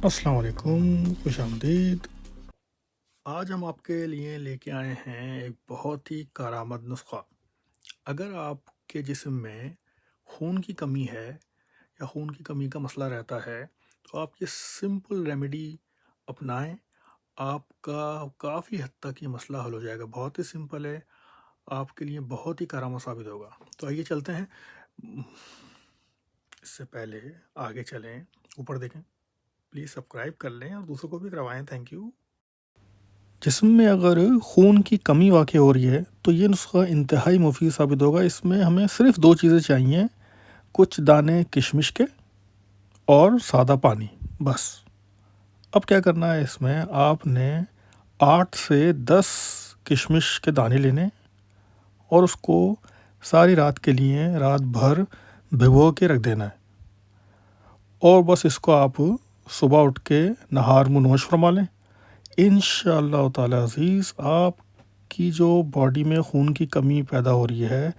السلام علیکم، خوش آمدید۔ آج ہم آپ کے لیے لے کے آئے ہیں ایک بہت ہی کارآمد نسخہ۔ اگر آپ کے جسم میں خون کی کمی ہے یا خون کی کمی کا مسئلہ رہتا ہے تو آپ یہ سمپل ریمیڈی اپنائیں، آپ کا کافی حد تک یہ مسئلہ حل ہو جائے گا۔ بہت ہی سمپل ہے، آپ کے لیے بہت ہی کارآمد ثابت ہوگا۔ تو آئیے چلتے ہیں۔ اس سے پہلے آگے چلیں، اوپر دیکھیں، پلیز سبسکرائب کر لیں اور دوسروں کو بھی کروائیں۔ Thank you. جسم میں اگر خون کی کمی واقع ہو رہی ہے تو یہ نسخہ انتہائی مفید ثابت ہوگا۔ اس میں ہمیں صرف 2 چیزیں چاہیے، کچھ دانے کشمش کے اور سادہ پانی، بس۔ اب کیا کرنا ہے، اس میں آپ نے 8 سے 10 کشمش کے دانے لینے اور اس کو ساری رات کے لیے رات بھر بھگو کے رکھ دینا ہے، اور بس اس کو آپ صبح اٹھ کے نہار منہ نوش فرما لیں۔ انشاءاللہ تعالی عزیز آپ کی جو باڈی میں خون کی کمی پیدا ہو رہی ہے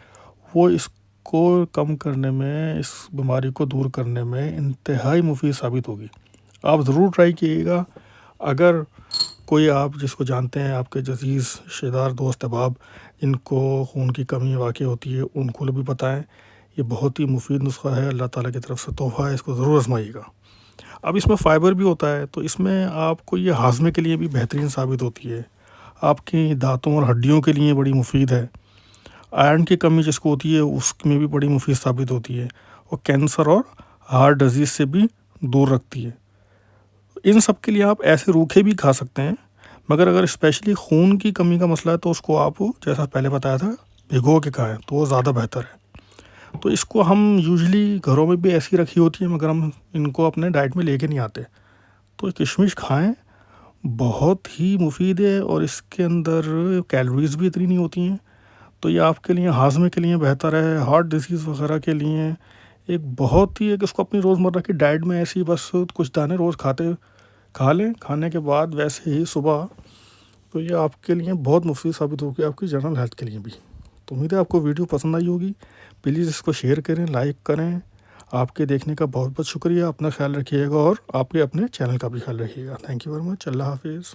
وہ اس کو کم کرنے میں، اس بیماری کو دور کرنے میں انتہائی مفید ثابت ہوگی۔ آپ ضرور ٹرائی کیے گا۔ اگر کوئی آپ جس کو جانتے ہیں، آپ کے عزیز رشتہ دار، دوست احباب جن کو خون کی کمی واقع ہوتی ہے، ان کو بھی بتائیں۔ یہ بہت ہی مفید نسخہ ہے، اللہ تعالیٰ کی طرف سے تحفہ ہے، اس کو ضرور آزمائیے گا۔ اب اس میں فائبر بھی ہوتا ہے تو اس میں آپ کو یہ ہاضمے کے لیے بھی بہترین ثابت ہوتی ہے، آپ کی دانتوں اور ہڈیوں کے لیے بڑی مفید ہے۔ آئرن کی کمی جس کو ہوتی ہے اس میں بھی بڑی مفید ثابت ہوتی ہے، اور کینسر اور ہارٹ ڈیزیز سے بھی دور رکھتی ہے۔ ان سب کے لیے آپ ایسے روکھے بھی کھا سکتے ہیں، مگر اگر اسپیشلی خون کی کمی کا مسئلہ ہے تو اس کو آپ جیسا پہلے بتایا تھا بھگو کے کھائیں تو وہ زیادہ بہتر ہے۔ تو اس کو ہم یوزلی گھروں میں بھی ایسی رکھی ہوتی ہے، مگر ہم ان کو اپنے ڈائٹ میں لے کے نہیں آتے۔ تو کشمش کھائیں، بہت ہی مفید ہے، اور اس کے اندر کیلوریز بھی اتنی نہیں ہوتی ہیں، تو یہ آپ کے لیے ہاضمے کے لیے بہتر ہے، ہارٹ ڈیزیز وغیرہ کے لیے ایک بہت ہی ایک اس کو اپنی روزمرہ کی ڈائٹ میں ایسی بس کچھ دانے روز کھا لیں، کھانے کے بعد ویسے ہی صبح، تو یہ آپ کے لیے بہت مفید ثابت ہوگی، آپ کی جنرل ہیلتھ کے لیے بھی۔ تو امید ہے آپ کو ویڈیو پسند آئی ہوگی، پلیز اس کو شیئر کریں، لائک کریں۔ آپ کے دیکھنے کا بہت بہت شکریہ، اپنا خیال رکھیے گا اور آپ کے اپنے چینل کا بھی خیال رکھیے گا۔ تھینک یو ویری مچ، اللہ حافظ۔